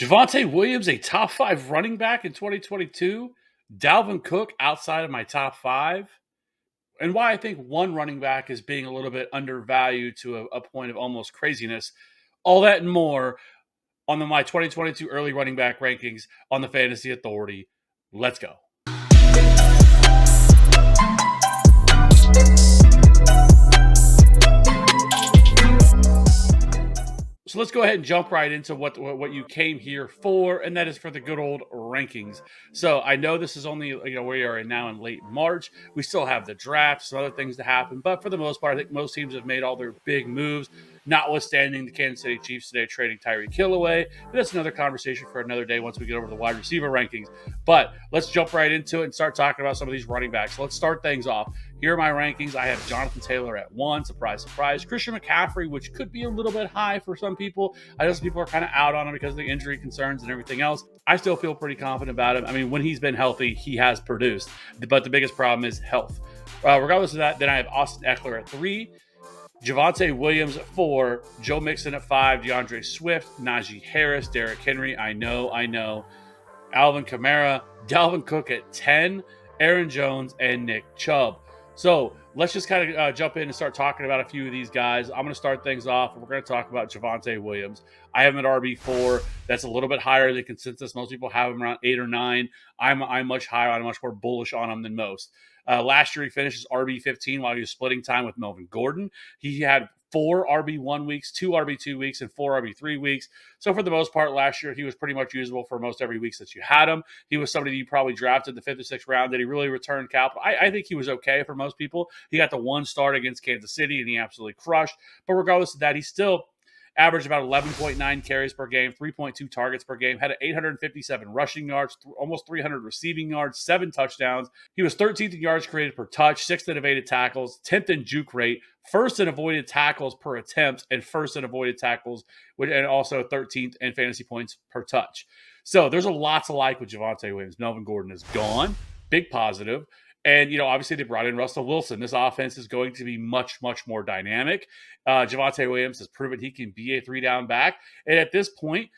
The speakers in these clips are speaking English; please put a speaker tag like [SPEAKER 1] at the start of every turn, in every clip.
[SPEAKER 1] Javonte Williams, a top 5 running back in 2022. Dalvin Cook outside of my top 5. And why I think one running back is being a little bit undervalued to a point of almost craziness. All that and more on my 2022 early running back rankings on the Fantasy Authority. Let's go. So let's go ahead and jump right into what you came here for, and that is for the good old rankings. So I know this is only, we are now in late March. We still have the draft, some other things to happen, but for the most part, I think most teams have made all their big moves, notwithstanding the Kansas City Chiefs today trading Tyreek Hill away. But that's another conversation for another day once we get over the wide receiver rankings. But let's jump right into it and start talking about some of these running backs. So let's start things off. Here are my rankings. I have Jonathan Taylor at 1. Surprise, surprise. Christian McCaffrey, which could be a little bit high for some people. I know some people are kind of out on him because of the injury concerns and everything else. I still feel pretty confident about him. I mean, when he's been healthy, he has produced. But the biggest problem is health. Regardless of that, then I have Austin Eckler at 3. Javonte Williams at 4. Joe Mixon at 5. DeAndre Swift. Najee Harris. Derrick Henry. I know. Alvin Kamara. Dalvin Cook at 10. Aaron Jones and Nick Chubb. So let's just kind of jump in and start talking about a few of these guys. I'm going to start things off. We're going to talk about Javonte Williams. I have him at RB4. That's a little bit higher than consensus. Most people have him around 8 or 9. I'm much higher. I'm much more bullish on him than most. Last year, he finished as RB15 while he was splitting time with Melvin Gordon. He had 4 RB1 weeks, 2 RB2 weeks, and 4 RB3 weeks. So for the most part, last year, he was pretty much usable for most every week that you had him. He was somebody you probably drafted the 5th or 6th round. Did he really return capital? I think he was okay for most people. He got the 1 start against Kansas City, and he absolutely crushed. But regardless of that, he still averaged about 11.9 carries per game, 3.2 targets per game, had 857 rushing yards, almost 300 receiving yards, 7 touchdowns. He was 13th in yards created per touch, 6th in evaded tackles, 10th in juke rate, 1st in avoided tackles per attempt, and 1st in avoided tackles, and also 13th in fantasy points per touch. So there's a lot to like with Javonte Williams. Melvin Gordon is gone. Big positive. And, obviously they brought in Russell Wilson. This offense is going to be much, much more dynamic. Javonte Williams has proven he can be a 3-down back. And at this point,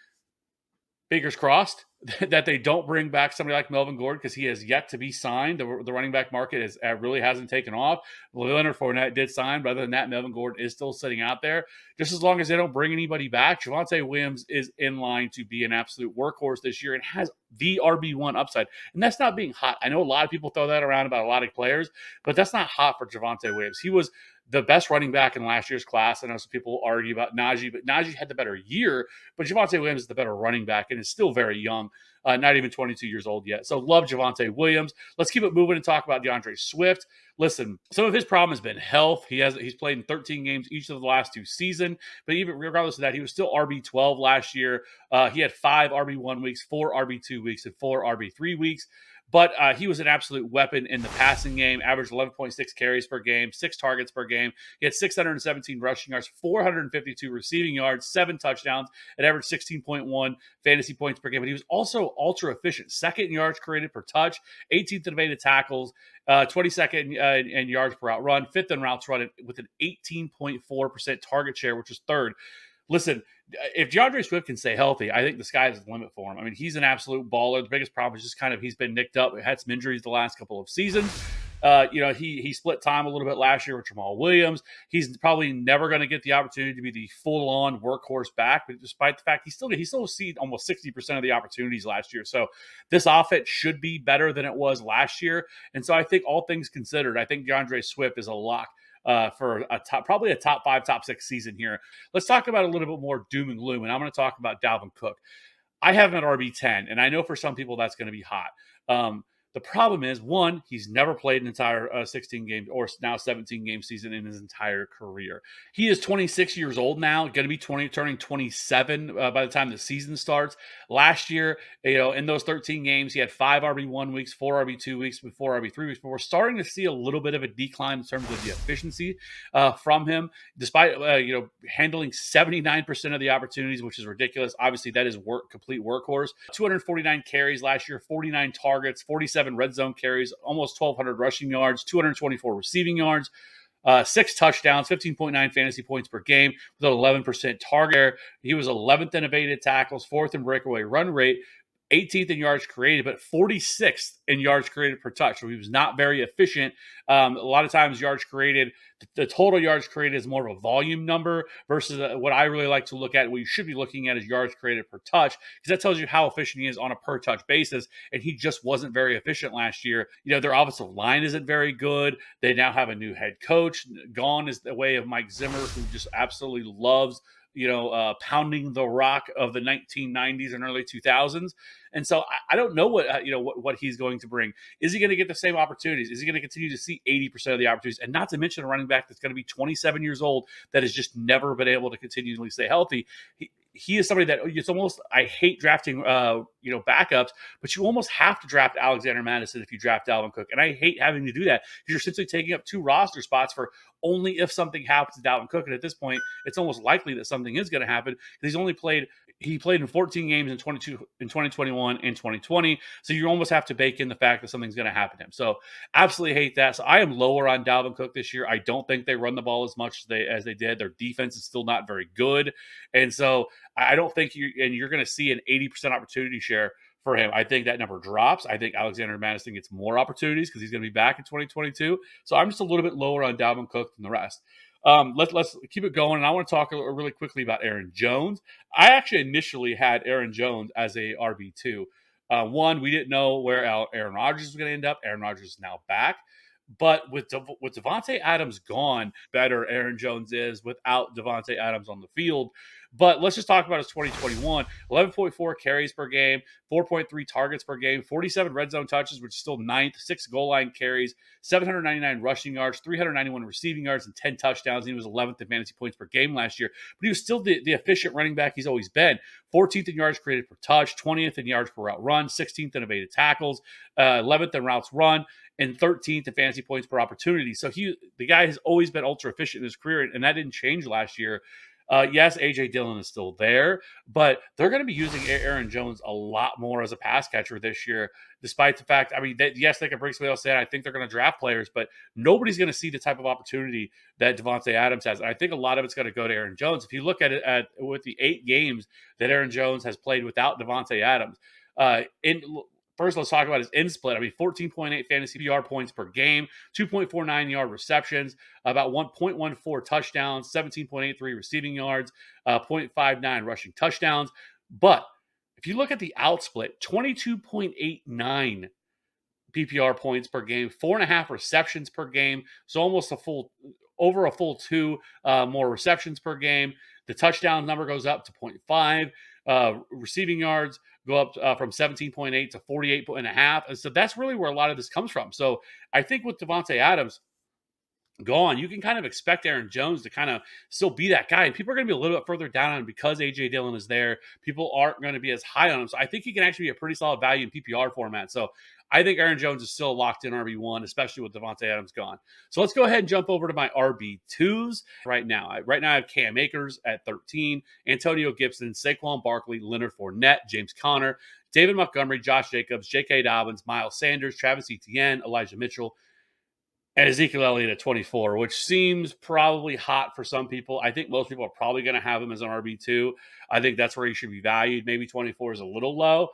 [SPEAKER 1] fingers crossed that they don't bring back somebody like Melvin Gordon because he has yet to be signed. The running back market really hasn't taken off. Leonard Fournette did sign, but other than that, Melvin Gordon is still sitting out there. Just as long as they don't bring anybody back, Javonte Williams is in line to be an absolute workhorse this year and has the RB1 upside. And that's not being hot. I know a lot of people throw that around about a lot of players, but that's not hot for Javonte Williams. He was the best running back in last year's class. I know some people argue about Najee, but Najee had the better year, but Javonte Williams is the better running back and is still very young, not even 22 years old yet. So love Javonte Williams. Let's keep it moving and talk about DeAndre Swift. Listen, some of his problem has been health. He's played in 13 games each of the last 2 seasons, but even regardless of that, he was still RB12 last year. He had 5 RB1 weeks, 4 RB2 weeks, and 4 RB3 weeks. But he was an absolute weapon in the passing game, averaged 11.6 carries per game, 6 targets per game. He had 617 rushing yards, 452 receiving yards, 7 touchdowns, and averaged 16.1 fantasy points per game. But he was also ultra efficient, 2nd in yards created per touch, 18th in evaded tackles, 22nd in yards per out run, 5th in routes run with an 18.4% target share, which is 3rd. Listen, if DeAndre Swift can stay healthy, I think the sky's the limit for him. I mean, he's an absolute baller. The biggest problem is just kind of he's been nicked up. He had some injuries the last couple of seasons. He split time a little bit last year with Jamal Williams. He's probably never going to get the opportunity to be the full-on workhorse back, but despite the fact he still received almost 60% of the opportunities last year. So this offense should be better than it was last year. And so I think all things considered, I think DeAndre Swift is a lock for probably a top 5, top 6 season here. Let's talk about a little bit more doom and gloom, and I'm going to talk about Dalvin Cook. I have him at RB10, and I know for some people that's going to be hot. The problem is, one, he's never played an entire 16-game or now 17-game season in his entire career. He is 26 years old now, going to be turning 27 by the time the season starts. Last year, in those 13 games, he had 5 RB1 weeks, 4 RB2 weeks, 4 RB3 weeks. But we're starting to see a little bit of a decline in terms of the efficiency from him, despite handling 79% of the opportunities, which is ridiculous. Obviously, that is complete workhorse. 249 carries last year, 49 targets, 47 red zone carries, almost 1,200 rushing yards, 224 receiving yards. 6 touchdowns, 15.9 fantasy points per game with an 11% target. He was 11th in evaded tackles, 4th in breakaway run rate, 18th in yards created, but 46th in yards created per touch. So he was not very efficient. A lot of times, yards created, the total yards created is more of a volume number versus what I really like to look at. What you should be looking at is yards created per touch, because that tells you how efficient he is on a per touch basis. And he just wasn't very efficient last year. Their offensive line isn't very good. They now have a new head coach. Gone is the way of Mike Zimmer, who just absolutely loves pounding the rock of the 1990s and early 2000s. And so I don't know what he's going to bring. Is he going to get the same opportunities? Is he going to continue to see 80% of the opportunities? And not to mention a running back that's going to be 27 years old that has just never been able to continually stay healthy. He is somebody that it's almost, I hate drafting, backups, but you almost have to draft Alexander Mattison if you draft Dalvin Cook. And I hate having to do that because you're essentially taking up 2 roster spots for only if something happens to Dalvin Cook. And at this point, it's almost likely that something is going to happen because he played in 14 games in 2021 and 2020. So you almost have to bake in the fact that something's going to happen to him. So absolutely hate that. So I am lower on Dalvin Cook this year. I don't think they run the ball as much as they did. Their defense is still not very good. And so I don't think you're going to see an 80% opportunity share for him. I think that number drops. I think Alexander Mattison gets more opportunities because he's going to be back in 2022. So I'm just a little bit lower on Dalvin Cook than the rest. Let's keep it going. And I want to talk really quickly about Aaron Jones. I actually initially had Aaron Jones as a RB2. One, we didn't know where Aaron Rodgers was going to end up. Aaron Rodgers is now back. But with Davante Adams gone, better Aaron Jones is without Davante Adams on the field. But let's just talk about his 2021. 11.4 carries per game, 4.3 targets per game, 47 red zone touches, which is still 9th, 6 goal line carries, 799 rushing yards, 391 receiving yards, and 10 touchdowns. And he was 11th in fantasy points per game last year. But he was still the efficient running back he's always been. 14th in yards created per touch, 20th in yards per route run, 16th in evaded tackles, 11th in routes run, and 13th in fantasy points per opportunity. So the guy has always been ultra efficient in his career, and that didn't change last year. Yes, A.J. Dillon is still there, but they're going to be using Aaron Jones a lot more as a pass catcher this year, despite the fact, yes, they can bring somebody else in. I think they're going to draft players, but nobody's going to see the type of opportunity that Davante Adams has. And I think a lot of it's going to go to Aaron Jones. If you look at it with the 8 games that Aaron Jones has played without Davante Adams, first, let's talk about his in split. 14.8 fantasy PPR points per game, 2.49 yard receptions, about 1.14 touchdowns, 17.83 receiving yards, 0.59 rushing touchdowns. But if you look at the out split, 22.89 PPR points per game, 4.5 receptions per game, so almost over a full 2 more receptions per game. The touchdown number goes up to 0.5. Receiving yards go up from 17.8 to 48.5. And so that's really where a lot of this comes from. So I think with Davante Adams gone, you can kind of expect Aaron Jones to kind of still be that guy. And people are going to be a little bit further down on him because A.J. Dillon is there. People aren't going to be as high on him. So I think he can actually be a pretty solid value in PPR format. So I think Aaron Jones is still locked in RB1, especially with Davante Adams gone. So let's go ahead and jump over to my RB2s right now. I have Cam Akers at 13, Antonio Gibson, Saquon Barkley, Leonard Fournette, James Conner, David Montgomery, Josh Jacobs, J.K. Dobbins, Miles Sanders, Travis Etienne, Elijah Mitchell, and Ezekiel Elliott at 24, which seems probably hot for some people. I think most people are probably going to have him as an RB2. I think that's where he should be valued. Maybe 24 is a little low,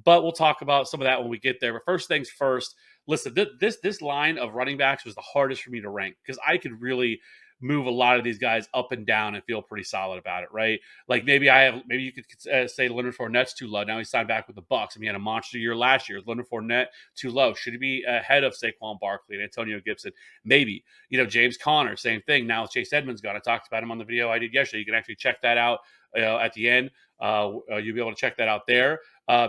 [SPEAKER 1] but we'll talk about some of that when we get there. But first things first, listen, this line of running backs was the hardest for me to rank because I could really move a lot of these guys up and down and feel pretty solid about it, right? Like maybe you could say Leonard Fournette's too low. Now he signed back with the Bucs. He had a monster year last year. Is Leonard Fournette too low? Should he be ahead of Saquon Barkley and Antonio Gibson? Maybe. James Conner, same thing. Now Chase Edmonds gone. I talked about him on the video I did yesterday. You can actually check that out at the end. You'll be able to check that out there.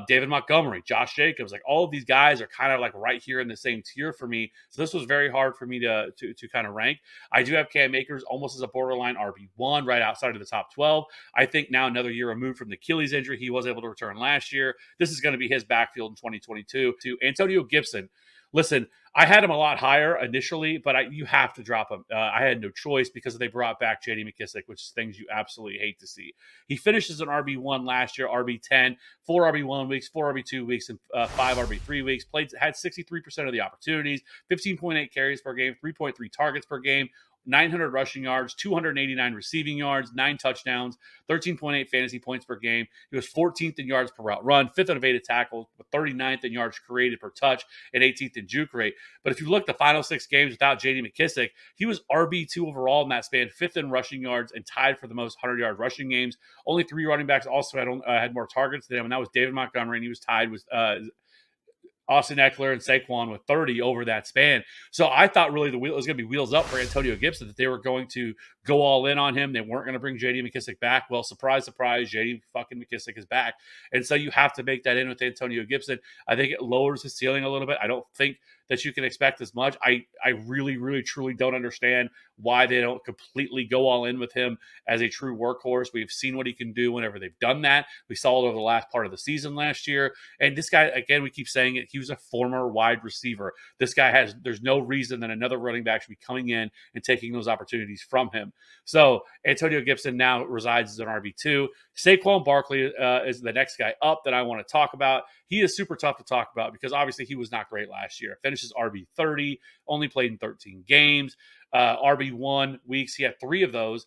[SPEAKER 1] David Montgomery, Josh Jacobs, like all of these guys are kind of like right here in the same tier for me. So this was very hard for me to kind of rank. I do have Cam Akers almost as a borderline RB1 right outside of the top 12. I think now another year removed from the Achilles injury, he was able to return last year. This is going to be his backfield in 2022. To Antonio Gibson, listen, I had him a lot higher initially, but you have to drop him. I had no choice because they brought back J.D. McKissic, which is things you absolutely hate to see. He finishes an RB1 last year, RB10, 4 RB1 weeks, 4 RB2 weeks, and 5 RB3 weeks. Had 63% of the opportunities, 15.8 carries per game, 3.3 targets per game, 900 rushing yards, 289 receiving yards, 9 touchdowns, 13.8 fantasy points per game. He was 14th in yards per route run, 5th in evaded tackles, 39th in yards created per touch, and 18th in juke rate. But if you look the final 6 games without J.D. McKissic, he was RB2 overall in that span, 5th in rushing yards, and tied for the most 100-yard rushing games. Only 3 running backs also had more targets than him, and that was David Montgomery, and he was tied with Austin Eckler and Saquon with 30 over that span. So I thought really it was going to be wheels up for Antonio Gibson, that they were going to go all in on him. They weren't going to bring J.D. McKissic back. Well, surprise, surprise, J.D. fucking McKissic is back. And so you have to make that in with Antonio Gibson. I think it lowers his ceiling a little bit. I don't think that you can expect as much. I really, really, truly don't understand why they don't completely go all in with him as a true workhorse. We've seen what he can do whenever they've done that. We saw it over the last part of the season last year. And this guy, again, we keep saying it, he was a former wide receiver. This guy there's no reason that another running back should be coming in and taking those opportunities from him. So Antonio Gibson now resides as an RB2. Saquon Barkley is the next guy up that I want to talk about. He is super tough to talk about because obviously he was not great last year. Finishes RB30, only played in 13 games. RB1 weeks, he had 3 of those,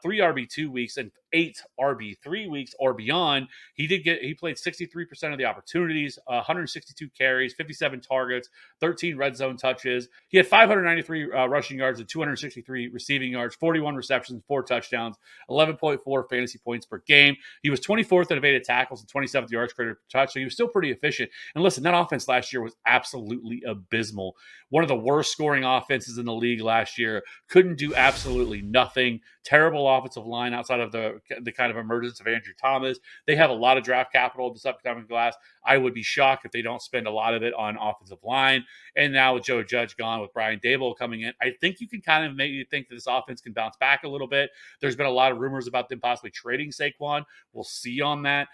[SPEAKER 1] 3 RB2 weeks, and 8 RB3 weeks or beyond. He played 63% of the opportunities, 162 carries, 57 targets, 13 red zone touches. He had 593 rushing yards and 263 receiving yards, 41 receptions, 4 touchdowns, 11.4 fantasy points per game. He was 24th in evaded tackles and 27th yards created per touch, so he was still pretty efficient. And listen, that offense last year was absolutely abysmal. One of the worst scoring offenses in the league last year. Couldn't do absolutely nothing. Terrible offensive line outside of the kind of emergence of Andrew Thomas. They have a lot of draft capital this upcoming class. I would be shocked if they don't spend a lot of it on offensive line. And now with Joe Judge gone, with Brian Daboll coming in, I think you can kind of make you think that this offense can bounce back a little bit. There's been a lot of rumors about them possibly trading Saquon. We'll see on that.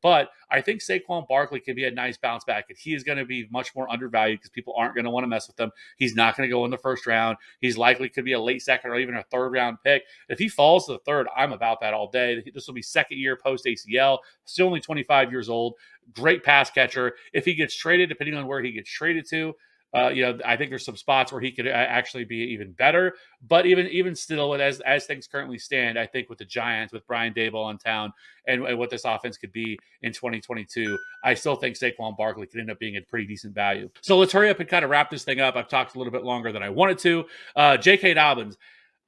[SPEAKER 1] But I think Saquon Barkley can be a nice bounce back. And he is going to be much more undervalued because people aren't going to want to mess with him. He's not going to go in the first round. He's likely could be a late second or even a third round pick. If he falls to the third, I'm about that all day. This will be second year post ACL, still only 25 years old. Great pass catcher. If he gets traded, depending on where he gets traded to, I think there's some spots where he could actually be even better. But even still, as things currently stand, I think with the Giants, with Brian Daboll in town, and what this offense could be in 2022, I still think Saquon Barkley could end up being a pretty decent value. So let's hurry up and kind of wrap this thing up. I've talked a little bit longer than I wanted to. J.K. Dobbins,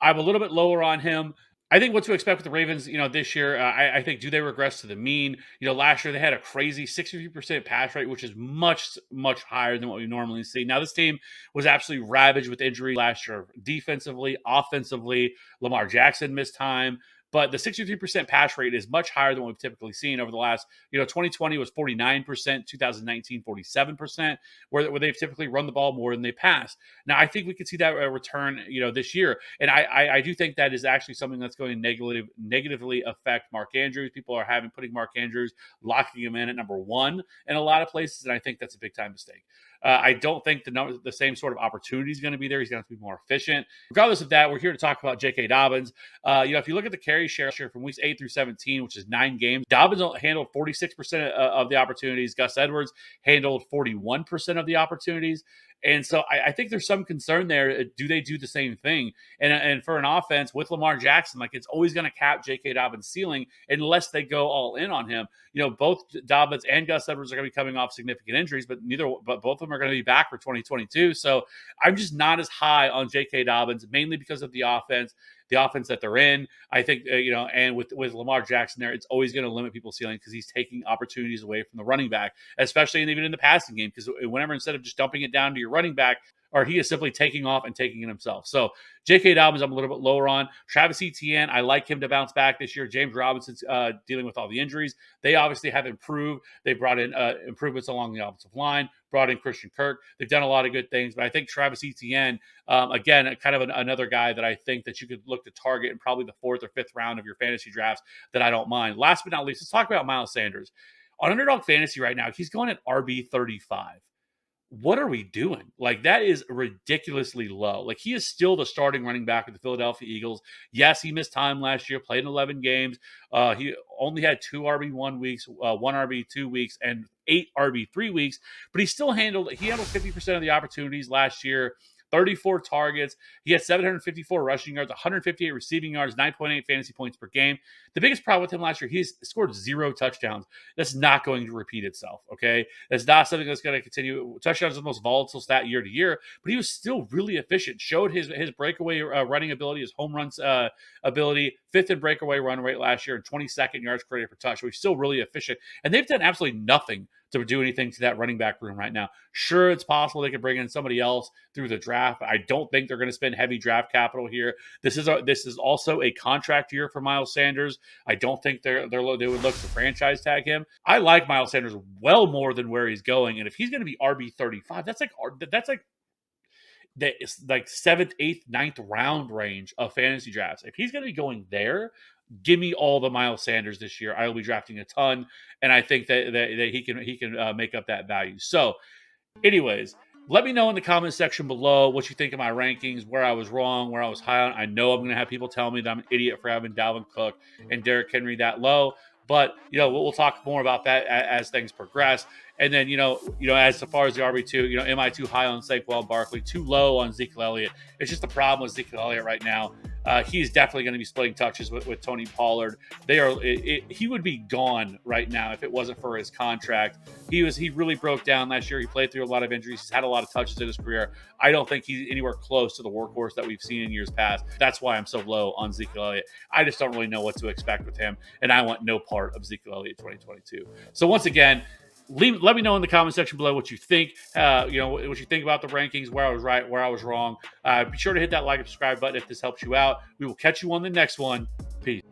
[SPEAKER 1] I'm a little bit lower on him. I think what to expect with the Ravens, this year, I think, do they regress to the mean? Last year they had a crazy 63% pass rate, which is much, much higher than what we normally see. Now, this team was absolutely ravaged with injury last year, defensively, offensively. Lamar Jackson missed time. But the 63% pass rate is much higher than what we've typically seen over the last, 2020 was 49%, 2019, 47%, where they've typically run the ball more than they pass. Now, I think we could see that return, this year. And I do think that is actually something that's going to negatively affect Mark Andrews. People are putting Mark Andrews, locking him in at number 1 in a lot of places. And I think that's a big time mistake. I don't think the same sort of opportunity is going to be there. He's going to have to be more efficient. Regardless of that, we're here to talk about J.K. Dobbins. If you look at the carry share from weeks 8 through 17, which is 9 games, Dobbins handled 46% of the opportunities. Gus Edwards handled 41% of the opportunities. And so I think there's some concern there. Do they do the same thing? And for an offense with Lamar Jackson, it's always going to cap J.K. Dobbins' ceiling unless they go all in on him. Both Dobbins and Gus Edwards are going to be coming off significant injuries, but both of them are going to be back for 2022. So I'm just not as high on J.K. Dobbins, mainly because of the offense that they're in. I think, and with Lamar Jackson there, it's always going to limit people's ceiling because he's taking opportunities away from the running back, especially even in the passing game, because whenever instead of just dumping it down to your running back, or he is simply taking off and taking it himself. So J.K. Dobbins, I'm a little bit lower on. Travis Etienne, I like him to bounce back this year. James Robinson's dealing with all the injuries. They obviously have improved. They brought in improvements along the offensive line, brought in Christian Kirk. They've done a lot of good things, but I think Travis Etienne, again, kind of another guy that I think that you could look to target in probably the 4th or 5th round of your fantasy drafts that I don't mind. Last but not least, let's talk about Miles Sanders. On Underdog Fantasy right now, he's going at RB35. What are we doing? That is ridiculously low. He is still the starting running back of the Philadelphia Eagles. Yes, he missed time last year, played in 11 games. He only had 2 RB1 weeks, 1 RB2 weeks, and 8 RB3 weeks, but he handled 50% of the opportunities last year. 34 targets. He had 754 rushing yards, 158 receiving yards, 9.8 fantasy points per game. The biggest problem with him last year, he's scored 0 touchdowns. That's not going to repeat itself, okay? That's not something that's going to continue. Touchdowns is the most volatile stat year to year, but he was still really efficient. Showed his breakaway running ability, his home runs ability, 5th in breakaway run rate last year, and 22nd yards created per touch. So he's still really efficient. And they've done absolutely nothing to do anything to that running back room right now. Sure, it's possible they could bring in somebody else through the draft. I don't think they're going to spend heavy draft capital here. This is also a contract year for Miles Sanders. I don't think they would look to franchise tag him. I like Miles Sanders well more than where he's going, and if he's going to be RB35, that's like the 7th, 8th, 9th round range of fantasy drafts. If he's going to be going there, give me all the Miles Sanders this year. I will be drafting a ton, and I think that he can make up that value. So, anyways, let me know in the comments section below what you think of my rankings, where I was wrong, where I was high on. I know I'm going to have people tell me that I'm an idiot for having Dalvin Cook and Derrick Henry that low, but we'll talk more about that as things progress. And then as far as the RB2, am I too high on Saquon Barkley, too low on Zeke Elliott? It's just the problem with Zeke Elliott right now. He's definitely going to be splitting touches with Tony Pollard. He would be gone right now if it wasn't for his contract. He really broke down last year. He played through a lot of injuries. He's had a lot of touches in his career. I don't think he's anywhere close to the workhorse that we've seen in years past. That's why I'm so low on Zeke Elliott. I just don't really know what to expect with him, and I want no part of Zeke Elliott 2022. So once again, let me know in the comment section below what you think. What you think about the rankings, where I was right, where I was wrong. Be sure to hit that like and subscribe button if this helps you out. We will catch you on the next one. Peace.